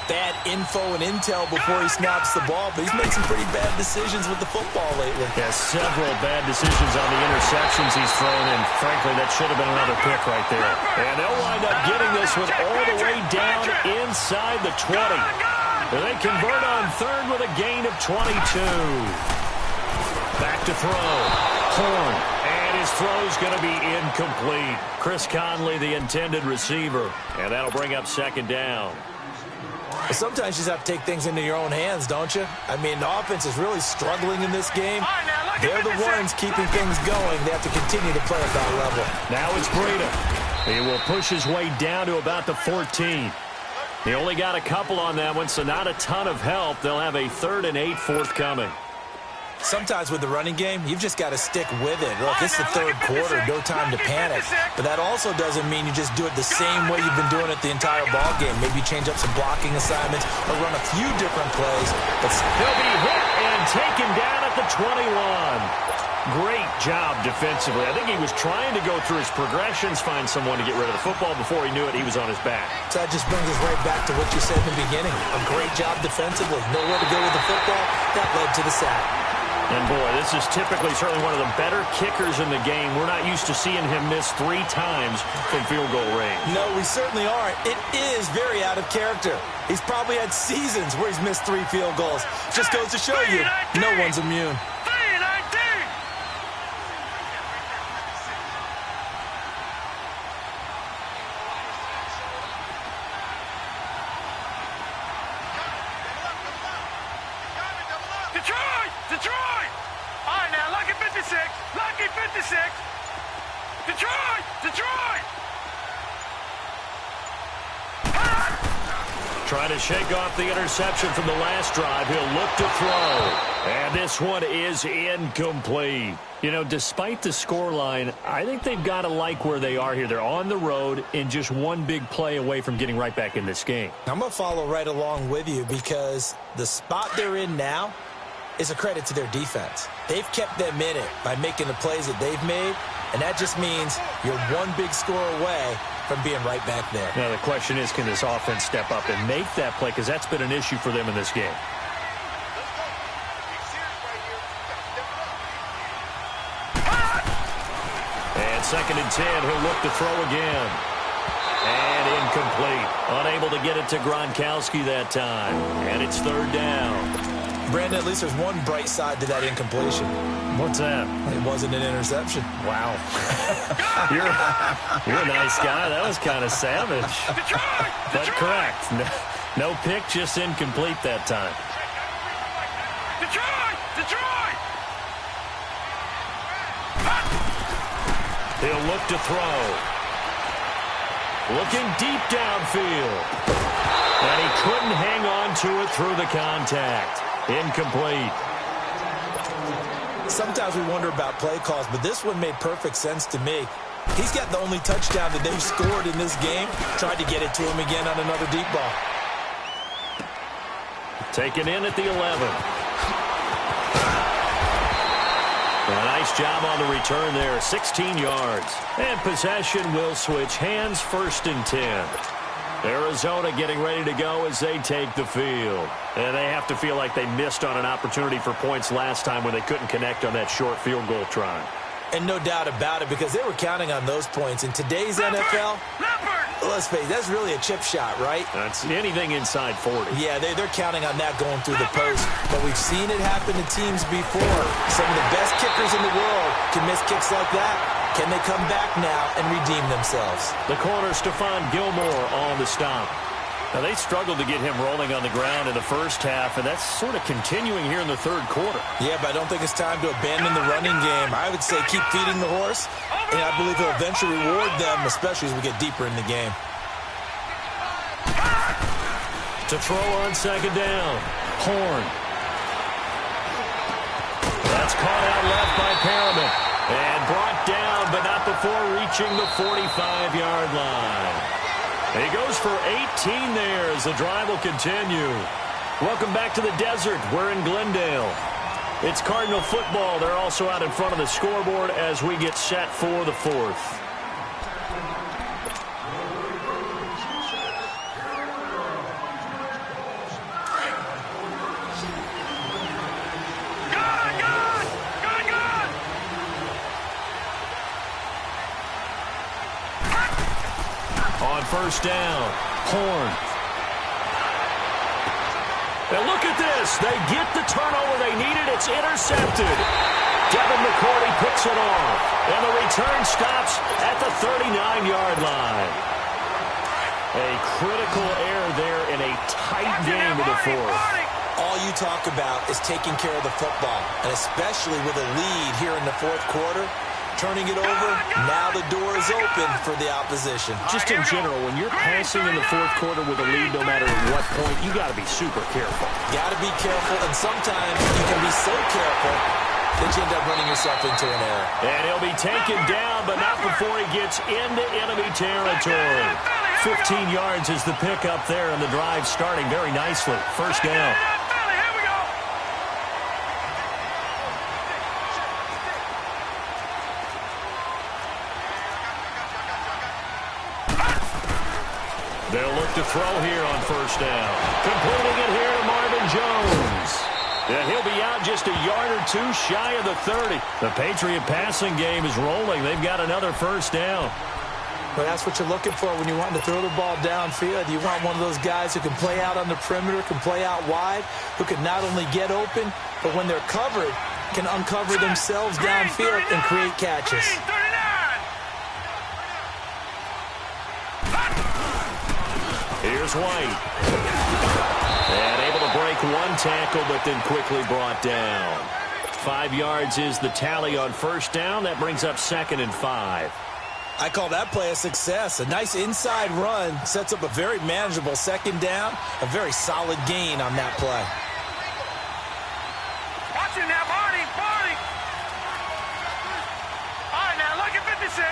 bad info and intel before he snaps the ball. But he's made some pretty bad decisions with the football lately. Yeah, several bad decisions on the interceptions he's thrown, and frankly, that should have been another pick right there. And they'll wind up getting this one all the way down inside the 20. And they convert on 3rd with a gain of 22. Back to throw. Horn, and his throw's going to be incomplete. Chris Conley, the intended receiver, and that'll bring up 2nd down. Sometimes you just have to take things into your own hands, don't you? I mean, the offense is really struggling in this game. They're the ones keeping things going. They have to continue to play at that level. Now it's Breida. He will push his way down to about the 14. He only got a couple on that one, so not a ton of help. They'll have a 3rd and 8 forthcoming. Sometimes with the running game, you've just got to stick with it. Look, it's the 3rd quarter, no time to panic. But that also doesn't mean you just do it the same way you've been doing it the entire ball game. Maybe change up some blocking assignments or run a few different plays. But he'll be hit and taken down at the 21. Great job defensively. I think he was trying to go through his progressions, find someone to get rid of the football. Before he knew it, he was on his back. So that just brings us right back to what you said in the beginning. A great job defensively. Nowhere to go with the football. That led to the sack. And, boy, this is typically certainly one of the better kickers in the game. We're not used to seeing him miss 3 times from field goal range. No, we certainly aren't. It is very out of character. He's probably had seasons where he's missed 3 field goals. Just goes to show you, no one's immune. Detroit! All right, now, lucky 56. Lucky 56. Detroit! Trying to shake off the interception from the last drive. He'll look to throw. And this one is incomplete. Despite the scoreline, I think they've got to like where they are here. They're on the road and just one big play away from getting right back in this game. I'm going to follow right along with you because the spot they're in now is a credit to their defense. They've kept them in it by making the plays that they've made, and that just means you're one big score away from being right back there. Now, the question is, can this offense step up and make that play? Because that's been an issue for them in this game. And 2nd and 10, he'll look to throw again. And incomplete. Unable to get it to Gronkowski that time. And it's 3rd down. Brandon, at least there's one bright side to that incompletion. What's that? It wasn't an interception. Wow. You're a nice guy. That was kind of savage. But correct. No pick, just incomplete that time. Detroit! He'll look to throw. Looking deep downfield. And he couldn't hang on to it through the contact. Incomplete. Sometimes we wonder about play calls, but this one made perfect sense to me. He's got the only touchdown that they've scored in this game. Tried to get it to him again on another deep ball. Taken in at the 11. A nice job on the return there. 16 yards. And possession will switch hands. 1st and 10. Arizona getting ready to go as they take the field. And they have to feel like they missed on an opportunity for points last time when they couldn't connect on that short field goal try. And no doubt about it, because they were counting on those points. In today's NFL, let's face it, that's really a chip shot, right? That's anything inside 40. Yeah, they're counting on that going through the post. But we've seen it happen to teams before. Some of the best kickers in the world can miss kicks like that. Can they come back now and redeem themselves? The corner, Stephon Gilmore, on the stop. Now, they struggled to get him rolling on the ground in the first half, and that's sort of continuing here in the 3rd quarter. Yeah, but I don't think it's time to abandon the running game. I would say keep feeding the horse And I believe he'll eventually reward them, especially as we get deeper in the game. To throw on second down. Horn. That's caught out left by Perriman. And brought down, but not before reaching the 45-yard line. He goes for 18 there as the drive will continue. Welcome back to the desert. We're in Glendale. It's Cardinal football. They're also out in front of the scoreboard as we get set for the fourth. On first down, Horn. And look at this. They get the turnover they needed. It's intercepted. Devin McCourty picks it off. And the return stops at the 39-yard line. A critical error there in a tight game of the fourth. All you talk about is taking care of the football, and especially with a lead here in the fourth quarter. Turning it over, now the door is open for the opposition. Just in general, when you're passing in the fourth quarter with a lead, no matter at what point, you got to be super careful. Got to be careful, and sometimes you can be so careful that you end up running yourself into an error. And he'll be taken down, but not before he gets into enemy territory. 15 yards is the pickup there, and the drive starting very nicely. First down. They'll look to throw here on first down. Completing it here to Marvin Jones. And he'll be out just a yard or two shy of the 30. The Patriot passing game is rolling. They've got another first down. Well, that's what you're looking for when you want to throw the ball downfield. You want one of those guys who can play out on the perimeter, can play out wide, who can not only get open, but when they're covered, can uncover themselves downfield and create catches. Here's White. And able to break one tackle, but then quickly brought down. 5 yards is the tally on first down. That brings up 2nd and 5. I call that play a success. A nice inside run sets up a very manageable second down. A very solid gain on that play. Watch it now, Barney. All right, now look at 56.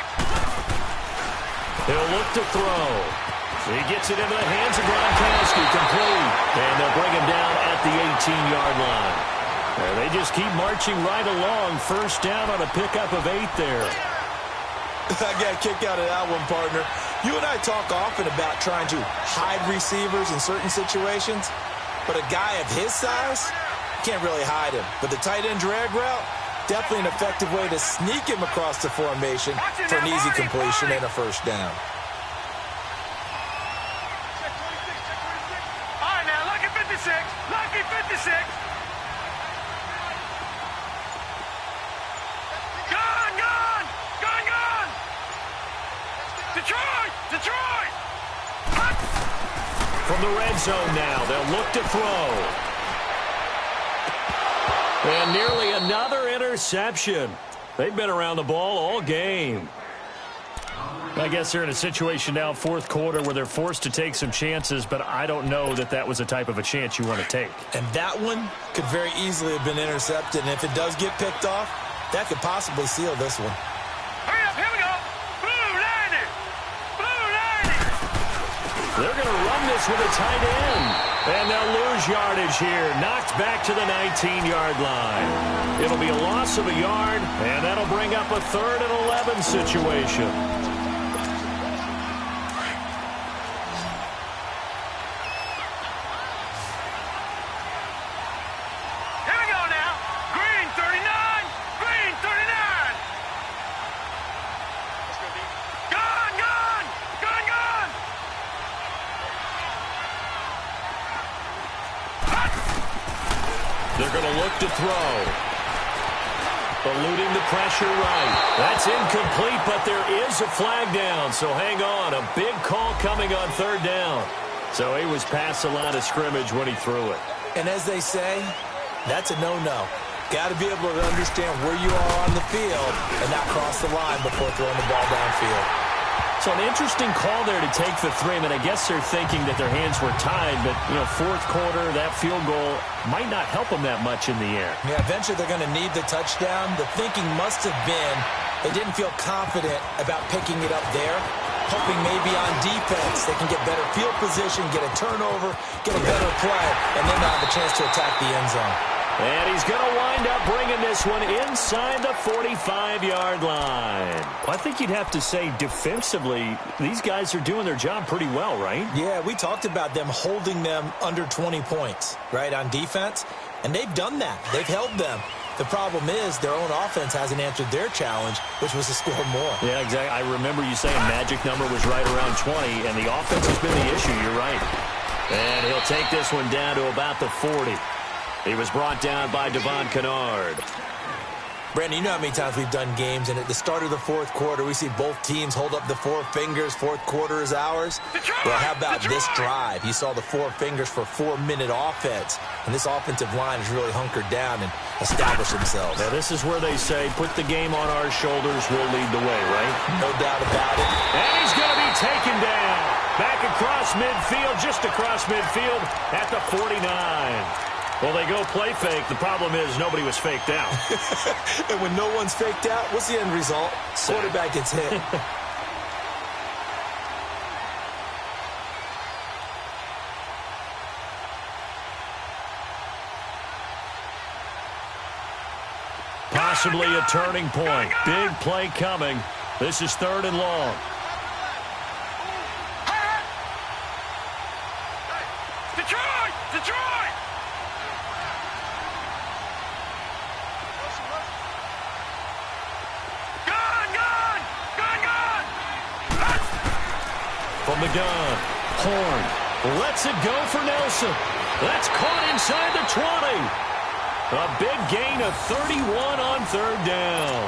He'll look to throw. He gets it into the hands of Gronkowski, complete. And they'll bring him down at the 18-yard line. And they just keep marching right along. First down on a pickup of 8 there. I got a kick out of that one, partner. You and I talk often about trying to hide receivers in certain situations, but a guy of his size, can't really hide him. But the tight end drag route, definitely an effective way to sneak him across the formation for an easy completion and a first down. All right, now look at 56. Lucky 56. Detroit! From the red zone now, they'll look to throw. And nearly another interception. They've been around the ball all game. I guess they're in a situation now, fourth quarter, where they're forced to take some chances, but I don't know that that was the type of a chance you want to take. And that one could very easily have been intercepted, and if it does get picked off, that could possibly seal this one. Hurry up, here we go. They're going to run this with a tight end. And they'll lose yardage here. Knocked back to the 19-yard line. It'll be a loss of a yard, and that'll bring up a 3rd and 11 situation. Here we go now. Green 39. Green 39. They're going to look to throw. Eluding the pressure right. That's incomplete, but there is a flag down, so hang on. A big call coming on 3rd down. So he was past the line of scrimmage when he threw it. And as they say, that's a no-no. Got to be able to understand where you are on the field and not cross the line before throwing the ball downfield. So an interesting call there to take the 3. I mean, I guess they're thinking that their hands were tied, but, fourth quarter, that field goal might not help them that much in the air. Yeah, eventually they're going to need the touchdown. The thinking must have been they didn't feel confident about picking it up there, hoping maybe on defense they can get better field position, get a turnover, get a better play, and then they'll have a chance to attack the end zone. And he's going to wind up bringing this one inside the 45-yard line. Well, I think you'd have to say defensively, these guys are doing their job pretty well, right? Yeah, we talked about them holding them under 20 points, right, on defense. And they've done that. They've held them. The problem is their own offense hasn't answered their challenge, which was to score more. Yeah, exactly. I remember you saying magic number was right around 20, and the offense has been the issue. You're right. And he'll take this one down to about the 40. He was brought down by Devon Kennard. Brandon, you know how many times we've done games, and at the start of the fourth quarter, we see both teams hold up the 4 fingers, fourth quarter is ours. Well, how about this drive? You saw the 4 fingers for 4-minute offense, and this offensive line has really hunkered down and established themselves. Now, this is where they say, put the game on our shoulders, we'll lead the way, right? No doubt about it. And he's going to be taken down. Back across midfield, just across midfield at the 49. Well, they go play fake. The problem is nobody was faked out. And when no one's faked out, what's the end result? Quarterback gets hit. Possibly a turning point. Big play coming. This is 3rd and long. Detroit! Detroit! From the gun, Horn lets it go for Nelson. That's caught inside the 20. A big gain of 31 on 3rd down.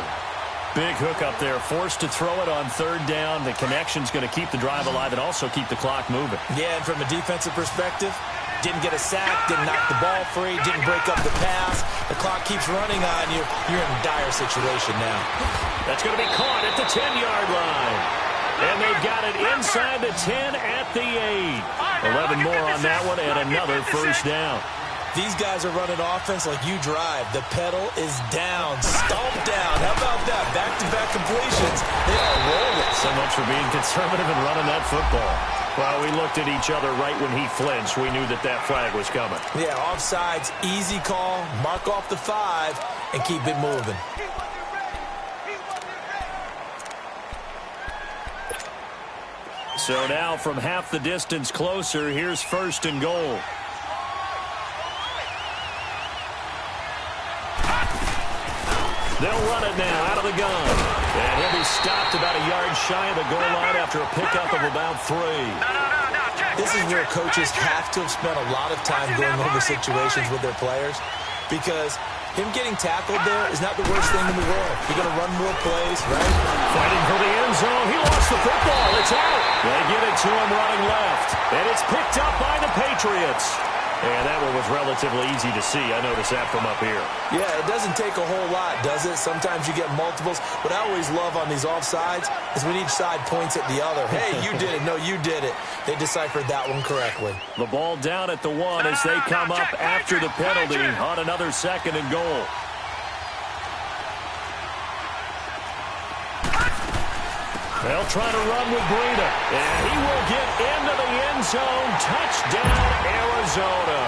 Big hook up there, forced to throw it on 3rd down. The connection's going to keep the drive alive and also keep the clock moving. Yeah, and from a defensive perspective, didn't get a sack, didn't knock the ball free, didn't break up the pass. The clock keeps running on you. You're in a dire situation now. That's going to be caught at the 10-yard line. And they've got it inside the 10 at the 8. 11 more on that one and another first down. These guys are running offense like you drive. The pedal is down, stomped down. How about that? Back-to-back completions. They are rolling. So much for being conservative and running that football. Well, we looked at each other right when he flinched. We knew that that flag was coming. Yeah, offsides, easy call. Mark off the 5 and keep it moving. So now from half the distance closer, here's 1st and goal. They'll run it now out of the gun. And he'll be stopped about a yard shy of the goal line after a pickup of about 3. This is where coaches have to have spent a lot of time going over situations with their players, because him getting tackled there is not the worst thing in the world. You're going to run more plays, right? Fighting for the end zone. He lost the football. It's out. They give it to him running left. And it's picked up by the Patriots. And that one was relatively easy to see. I noticed that from up here. Yeah, it doesn't take a whole lot, does it? Sometimes you get multiples. What I always love on these offsides is when each side points at the other. Hey, you did it. No, you did it. They deciphered that one correctly. The ball down at the 1 as they come up after the penalty on another 2nd and goal. They'll try to run with Breida, and he will get into the end zone. Touchdown, Arizona.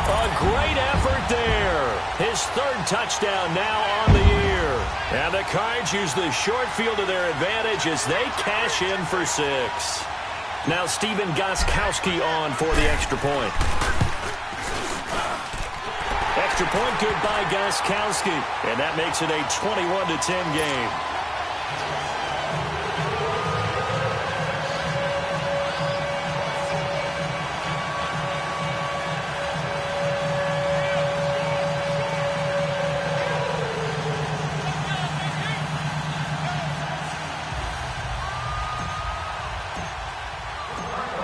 A great effort there. His 3rd touchdown now on the year. And the Cards use the short field to their advantage as they cash in for 6. Now Stephen Gostkowski on for the extra point. Extra point good by Gostkowski, and that makes it a 21-10 game.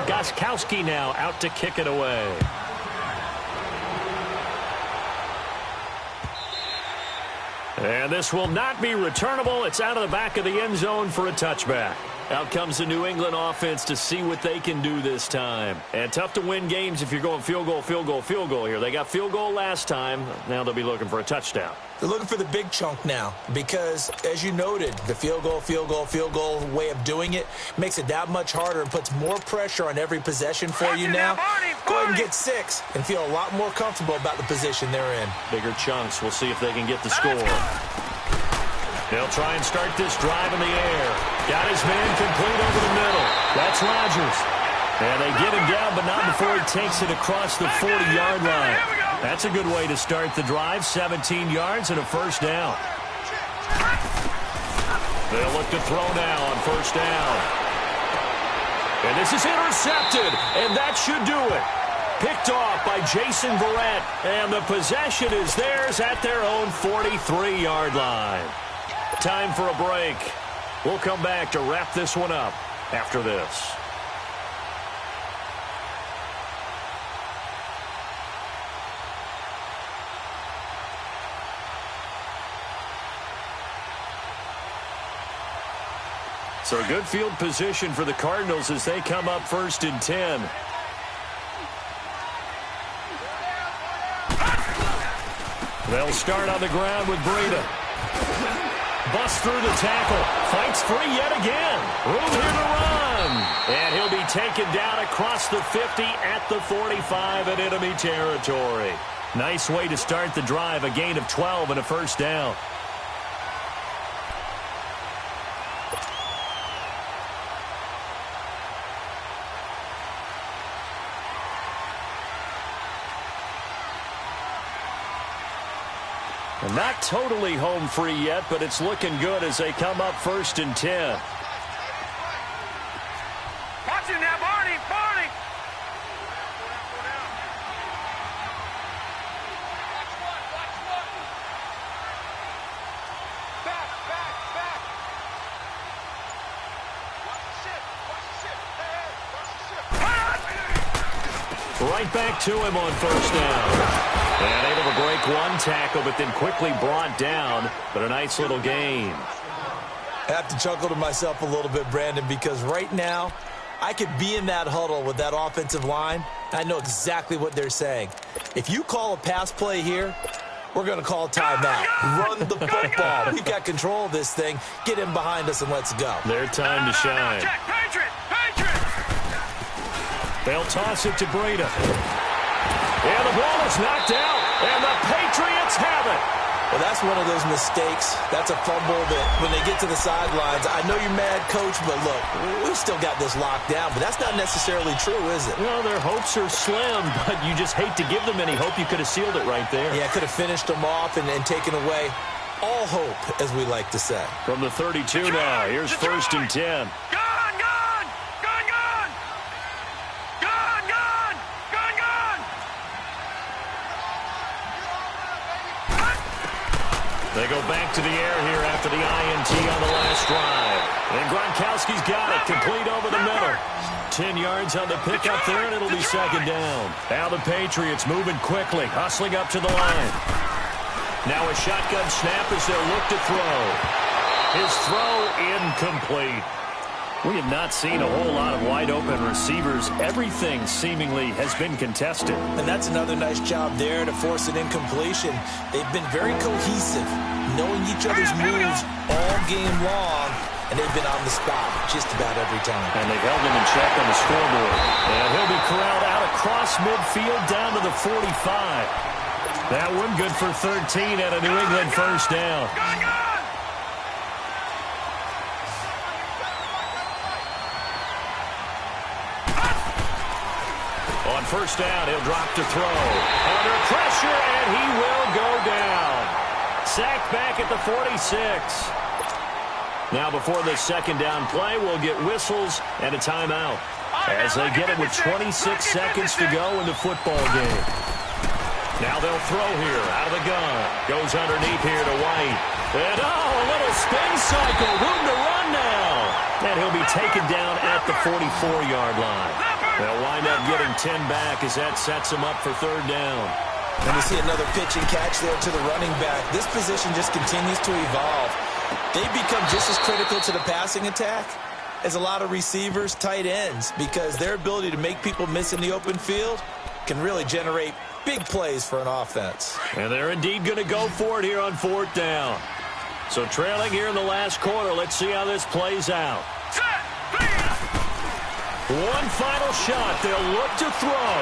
Gostkowski now out to kick it away. And this will not be returnable. It's out of the back of the end zone for a touchback. Out comes the New England offense to see what they can do this time. And tough to win games if you're going field goal, field goal, field goal here. They got field goal last time. Now they'll be looking for a touchdown. They're looking for the big chunk now because, as you noted, the field goal way of doing it makes it that much harder and puts more pressure on every possession for you now. Go ahead and get 6 and feel a lot more comfortable about the position they're in. Bigger chunks. We'll see if they can get the score. They'll try and start this drive in the air. Got his man complete over the middle. That's Rodgers. And they get him down, but not before he takes it across the 40-yard line. That's a good way to start the drive. 17 yards and a first down. They'll look to throw now on first down. And this is intercepted, and that should do it. Picked off by Jason Verrett, and the possession is theirs at their own 43-yard line. Time for a break. We'll come back to wrap this one up after this. So good field position for the Cardinals as they come up 1st and 10. They'll start on the ground with Breida. Busts through the tackle. Fights free yet again. Room here to run. And he'll be taken down across the 50 at the 45 in enemy territory. Nice way to start the drive. A gain of 12 and a first down. Not totally home free yet, but it's looking good as they come up 1st and 10. Watch it now, Barney! Barney! Back! Watch the ship! Hey, Right back to him on first down. And able to break one tackle, but then quickly brought down. But a nice little gain. I have to chuckle to myself a little bit, Brandon, because right now I could be in that huddle with that offensive line. I know exactly what they're saying. If you call a pass play here, we're going to call a timeout. Run the football. We've got control of this thing. Get in behind us and let's go. Their time to shine. Check, Patriot! They'll toss it to Breida. And the ball is knocked out, and the Patriots have it. Well, that's one of those mistakes. That's a fumble that when they get to the sidelines, I know you're mad, Coach, but look, we've still got this locked down. But that's not necessarily true, is it? Well, their hopes are slim, but you just hate to give them any hope. You could have sealed it right there. Yeah, could have finished them off and taken away all hope, as we like to say. From the 32 now, here's 1st and 10. They go back to the air here after the INT on the last drive. And Gronkowski's got it, complete over the middle. 10 yards on the pickup there, and it'll be second down. Now the Patriots moving quickly, hustling up to the line. Now a shotgun snap as they'll look to throw. His throw incomplete. We have not seen a whole lot of wide-open receivers. Everything seemingly has been contested. And that's another nice job there to force an incompletion. They've been very cohesive, knowing each other's moves all game long, and they've been on the spot just about every time. And they've held him in check on the scoreboard. And he'll be corralled out across midfield down to the 45. That one good for 13 and a New England first down. On first down, he'll drop to throw. Under pressure, and he will go down. Sacked back at the 46. Now before the second down play, we'll get whistles and a timeout as they get it with 26 seconds to go in the football game. Now they'll throw here out of the gun. Goes underneath here to White. And a little spin cycle. Room to run now. And he'll be taken down at the 44-yard line. They'll wind up getting 10 back as that sets them up for third down. And we see another pitch and catch there to the running back. This position just continues to evolve. They become just as critical to the passing attack as a lot of receivers, tight ends, because their ability to make people miss in the open field can really generate big plays for an offense. And they're indeed going to go for it here on 4th down. So trailing here in the last quarter, let's see how this plays out. One final shot. They'll look to throw.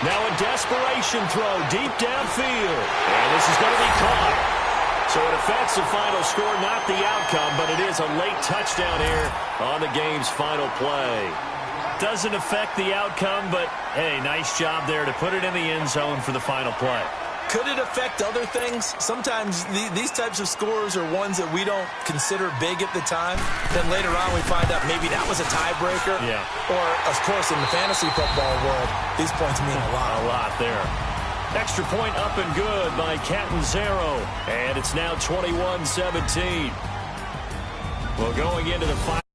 Now a desperation throw deep downfield. And this is going to be caught. So it affects the final score, not the outcome, but it is a late touchdown here on the game's final play. Doesn't affect the outcome, but, hey, nice job there to put it in the end zone for the final play. Could it affect other things? Sometimes these types of scores are ones that we don't consider big at the time. Then later on we find out maybe that was a tiebreaker. Yeah. Or, of course, in the fantasy football world, these points mean a lot. A lot there. Extra point up and good by Catanzaro. And it's now 21-17. Well, going into the final.